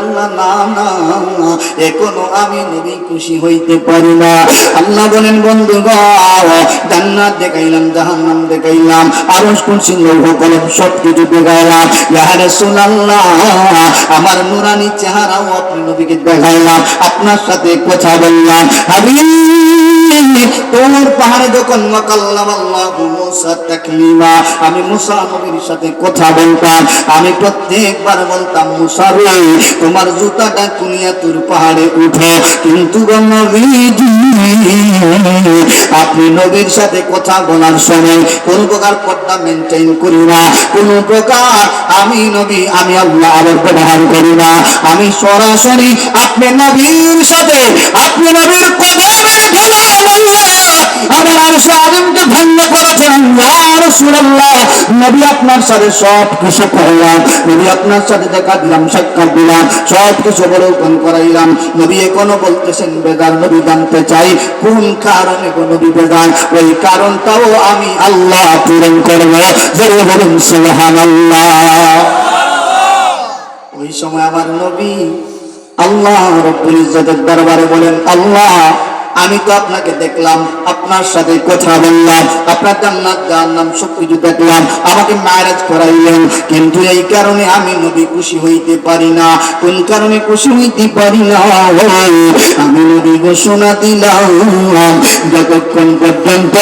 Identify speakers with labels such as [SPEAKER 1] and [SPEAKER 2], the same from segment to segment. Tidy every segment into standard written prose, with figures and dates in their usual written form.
[SPEAKER 1] আল্লাহ না না, এখনো আমি নবী খুশি হইতে পারি না। আল্লাহ বলেন বন্ধুগণ, জান্নাত দেখাইলাম, জাহান্নাম দেখাইলাম, আরশ কুরসি লৌহ কলম সবকিছু দেখাইলাম, ইয়া রাসূলুল্লাহ আমার নূরানি চেহারাও আপনি নবীকে দেখাইলাম, আপনার সাথে কথা বললাম। তোর পাহাড়ে যখন ওয়াকাল্লামাল্লাহু মুসা তাকলিমা, আমি মুসা নবীর সাথে কথা বলতাম, আমি প্রত্যেকবার বলতাম মুসা রে তোমার জুতাটা কুনিয়া তোর পাহাড়ে উঠে। কিন্তু আপনি নবীর সাথে কথা বলার সময় কোন প্রকার পর্দা মেনটেন করি না, কোন প্রকার আমি নবী আমি আল্লাহ আবার ব্যবহার করি না, আমি সরাসরি আপনি নবীর সাথে আপনি নবীর কদমে গোলাম আল্লাহ আমার আরশ আযমকে ভঙ্গ করেছেন। ইয়া রাসূলুল্লাহ নবী আপনার সাথে সব কিছু করলাম, নবী আপনার সাথে দেখা দিলাম, সাক্ষাৎ দিলাম, সব কিছু অবলোকন করাইলাম। নবী এখনো বলতেছেন বেদার। নবী জানতে চাই কোন কারণে নবী বেদার, ওই কারণটাও আমি আল্লাহ পূরণ করব। জোরে বলুন সুবহানাল্লাহ। ওই সময় আমার নবী আল্লাহ রব্বুল ইজ্জতের দরবারে বলেন, আল্লাহ আমি তো আপনাকে দেখলাম, আপনার সাথে কথা বললাম, আপনার জান্নাত জাহান্নাম সবকিছু দেখলাম, আমাকে মেরাজ করাইলেন, কিন্তু এই কারণে আমি নবী খুশি হইতে পারি না। কোন কারণে খুশি হইতে পারি না? আমি নবী ঘোষণা দিলাম যতক্ষণ পর্যন্ত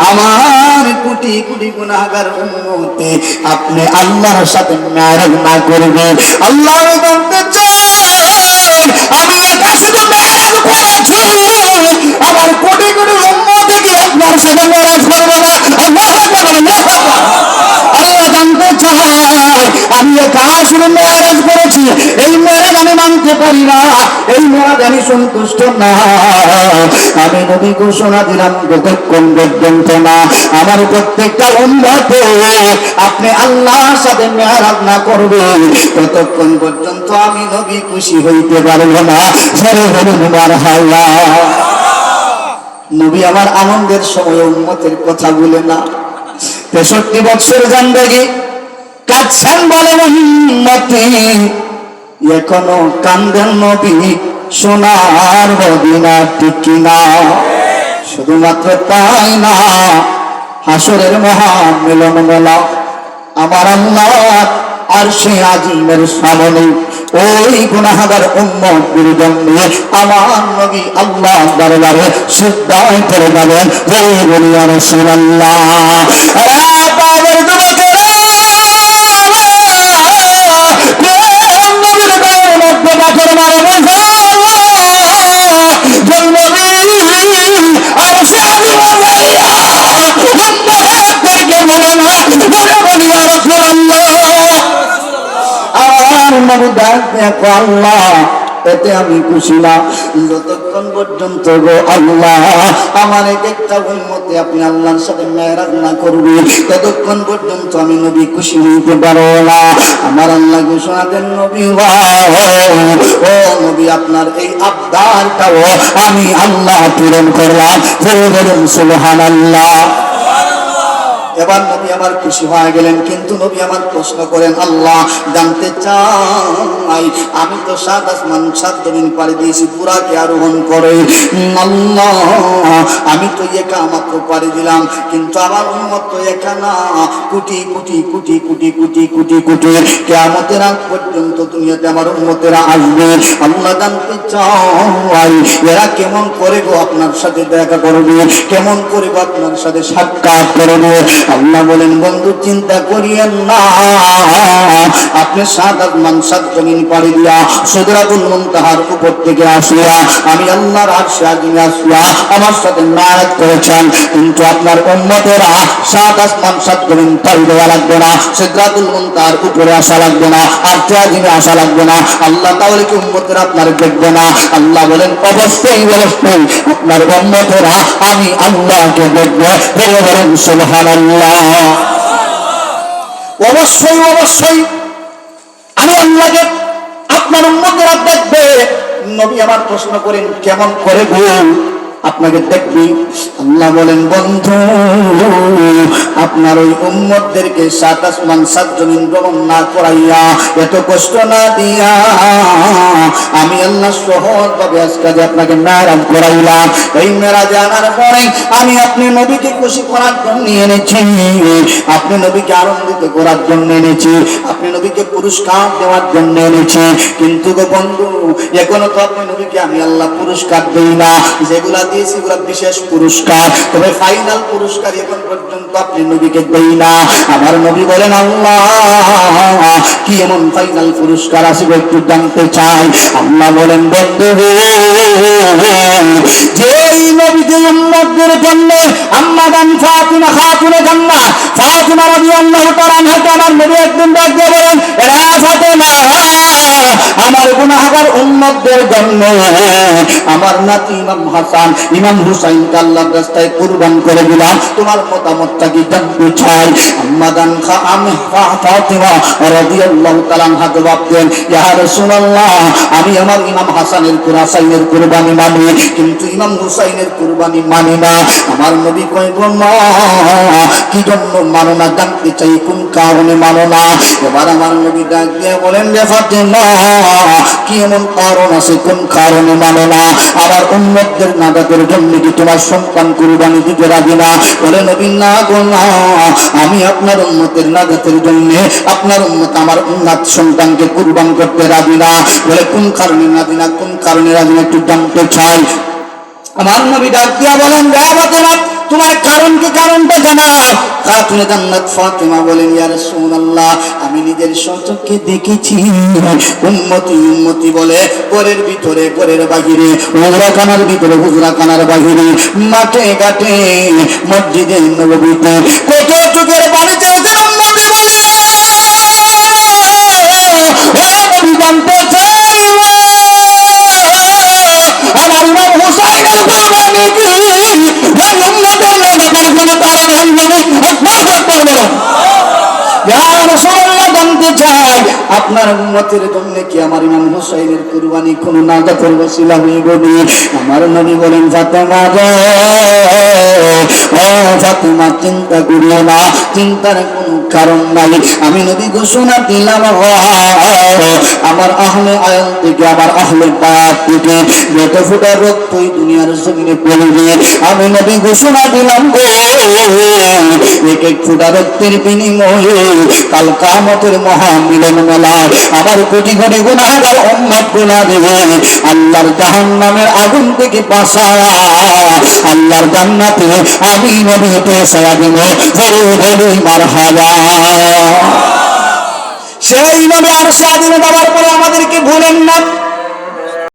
[SPEAKER 1] আমার কোটি কোটি গুনাহগার উম্মতে আপনি আল্লাহর সাথে মেরাজ না করবে। আল্লাহ বলতে চাই আমি একা শুধু মেরাজ করেছি, আমার কোটি কোটি উম্মতকে আপনার সাথে মেরাজ করব না। আল্লাহু আকবার, আল্লাহু আকবার। আল্লাহ জানতে চায় আমি একা শুধু মেরাজ করেছি, এই মেরাজ আমি মানতে পারি না, এই মেরাজ আমি সন্তুষ্ট না। আমি নবী ঘোষণা দিলাম যতক্ষণ পর্যন্ত না আমার প্রত্যেকটা উম্মত আপনি আল্লাহর সাথে মেরাজ না করবে, ততক্ষণ পর্যন্ত আমি নবী খুশি হইতে পারবো না। জোরে বলুন মারহাবা। নবী আমার আনন্দের সময় উম্মতের কথা বলে না। 63 বছর জিন্দেগি কাটছেন বলে উম্মতে, এখনো কান্দেন নবী সোনার মদিনা টিকি না। শুধুমাত্র তাই না, হাসরের মহামিলন মেলা আমার আল্লাহ আরশে আজিমের সামনে ওই গুনাহগার উম্মতের জন্য আমার নবী আল্লাহ দরবারে সিজদায় পড়ে যাবেন। জয় বলি ইয়া রাসূলুল্লাহ। পাগল যুবকেরা নবীর গায়ের মধ্যে পাথর মারো আরশে আজিমে যাইয়া উম্মতদেরকে বলে না, বলে বলি ইয়া রাসূলুল্লাহ। আমার নবী ডাক দেখো আল্লাহ এতে আমি খুশি না, যতক্ষণ পর্যন্ত গো আল্লাহ আমার একটা উম্মতে আপনি আল্লাহর সাথে মেরাজ না করবে, ততক্ষণ পর্যন্ত আমি নবী খুশি হইতে পারবো না। আমার আল্লাহ ঘোষণা দেন নবী ও নবী আপনার এই আবদারটাও আমি আল্লাহ পূরণ করলাম। জোরে বলুন সুবহানাল্লাহ। এবার নবী আমার খুশি হয়ে গেলেন, কিন্তু নবী আমার প্রশ্ন করেন, আল্লাহ জানতে চাই আমি তো 7 আসমান 7 জমিন পাড়ি দিয়েছি বুরাকে আরোহণ করে, আল্লাহ আমি তো একা মাত্র পাড়ি দিলাম, কিন্তু আমার উম্মত তো একা না, কোটি কোটি কোটি কোটি কোটি কোটি কোটি কিয়ামতের আগ পর্যন্ত দুনিয়াতে আমার উম্মতেরা আসবে। আল্লাহ জানতে চাই এরা কেমন করে গো আপনার সাথে দেখা করবে, কেমন করে গো আপনার সাথে সাক্ষাৎ করবে। আল্লাহ বলেন বন্ধু চিন্তা করিয়েন না, আপনি 7 আসমান 7 জমিন পাড়ি দিয়া সিদরাতুল মুনতাহার উপর থেকে আসিয়া আমি আল্লাহর আরশে আজিমে আসিয়া আমার সাথে মেরাজ করেছেন, কিন্তু আপনার উম্মতেরা 7 আসমান 7 জমিন পাড়ি দেওয়া লাগবে না, সিদরাতুল মুনতাহার উপরে আসা লাগবে না, আরশে আজিমে আসা লাগবে না। আল্লাহ তাহলে কি উম্মতেরা আপনার দেখবে না? আল্লাহ বলেন অবশ্যই অবশ্যই আপনার উম্মতেরা আমি আল্লাহকে দেখবে। বলেন সুবহানাল্লাহ। অবশ্যই অবশ্যই আমি আল্লাহকে আপনার উম্মতেরা দেখবে। নবী আমার প্রশ্ন করেন কেমন করে গো? আপনাকে দেখবি। আল্লাহ বলেন বন্ধু আপনার ওই উম্মতদেরকে সাত আসমান সাত জমিন ভ্রমণ না করাইয়া এত কষ্ট না দিয়া আমি আল্লাহ সহজভাবে আজকে আপনাকে মেরাজ করাইলাম। এই মেরাজে আনার পরে আমি আপনি নবীকে খুশি করার জন্য এনেছি, আপনি নবীকে আনন্দিত করার জন্য এনেছি, আপনি নবীকে পুরস্কার দেওয়ার জন্য এনেছি। কিন্তু গো বন্ধু এখনো তো আপনি নবীকে আমি আল্লাহ পুরস্কার দেই না, যেগুলা দিয়েছি এগুলা বিশেষ পুরস্কার, তবে ফাইনাল পুরস্কার এখন পর্যন্ত আপনি নবীকে দেই না। আমার নবী বলেন আল্লাহ কি এমন ফাইনাল পুরস্কার আসবে একটু জানতে চাই। আল্লাহ বলেন বন্ধু যে এই নবীকে উম্মতদের জন্য আম্মা জান ফাতিমা খাতুনে জান্নাত ফাতিমা রাদিয়াল্লাহু তাআলা আনহা আমার নবী একদিন ডাক দিয়ে বলেন রে ফাতিমা আমার গুনাহগার উম্মতদের জন্য আমার নাতি ইমাম হাসান ইমাম হুসাইনকে আল্লাহর রাস্তায় কুরবান করে দিলাম, তোমার মতামতটা কি জানতে চাই। আম্মা জান ফাতিমা রাদিয়াল্লাহু তাআলা আনহা জবাব দেন ইয়া রাসূলুল্লাহ আমি আমার ইমাম হাসানের হুসাইনের কুরবানি মানি কিন্তু ইমাম হুসাইনের কুরবানি মানি না। আমার নবী কয় গো মা কি জন্য মানো না জানতে চাই, কোন কারণে মানো না। এবার আমার নবী ডাক দিয়ে বলেন রে ফাতিমা কি এমন কারণ আছে কোন কারণে মানো না। আমার উম্মতদের নাজাতের জন্য কি তোমার সন্তান কুরবানি দিতে রাজি না? বলে নবী না গো না, আমি আপনার উম্মতের নাজাতের জন্য আপনার উম্মত আমার উন্নত সন্তানকে কুরবান করতে রাজি না। বলে কোন কারণে রাজি না, কোন কারণে রাজি না একটু জানতে চাই। আমার নবী ডাক দিয়া বলেন রে ফাতিমা তোমার কারণ কি, কারণটা জানাও। খাতুনে জান্নাত ফাতিমা বলেন ইয়া রাসূলুল্লাহ আমি নিজের চোখে দেখেছি উম্মতি বলে ঘরের ভিতরে ঘরের বাহিরে হুজরাখানার ভিতরে হুজরাখানার বাহিরে মাঠে ঘাটে মসজিদে নববীতে কত চোখের পানি চলছে উম্মতি বলে ও নবী জানতে চাই আমার ইমাম হুসাইনের কুরবানি কি উম্মতের নাজাতের কোনো কারণ হইবে আল্লাহু আকবার বলেন ইয়া রাসূলুল্লাহ জানতে চাই আপনার উম্মতের জন্য কি আমার ইমাম হুসাইনের কুরবানি কোনো নাজাতের ওসিলা হইবে? আমার নবী বলেন ফাতেমা রে ও ফাতেমা চিন্তা করিও না, চিন্তার কোনো কারণ নাই। আমি নবী ঘোষণা দিলাম আমার আহলে আয়াল থেকে আমার আহলে বায়াত থেকে যত ফুটা রক্তই দুনিয়ার জমিনে পড়বে আমি নবী ঘোষণা দিলাম এক এক ফুটা রক্তের বিনিময়ে কাল কিয়ামতের মহামিলন মেলায় আমার কোটি কোটি গুনাহগার উম্মত গুনাহ দেবে আল্লাহর জাহান্নামের আগুন থেকে বাঁচায়া আল্লাহর জান্নাতে আমি নবী পৌঁছায়া দেব। বলি মারহাবা। সেই নবী আর স্বাধীন দেওয়ার পরে আমাদেরকে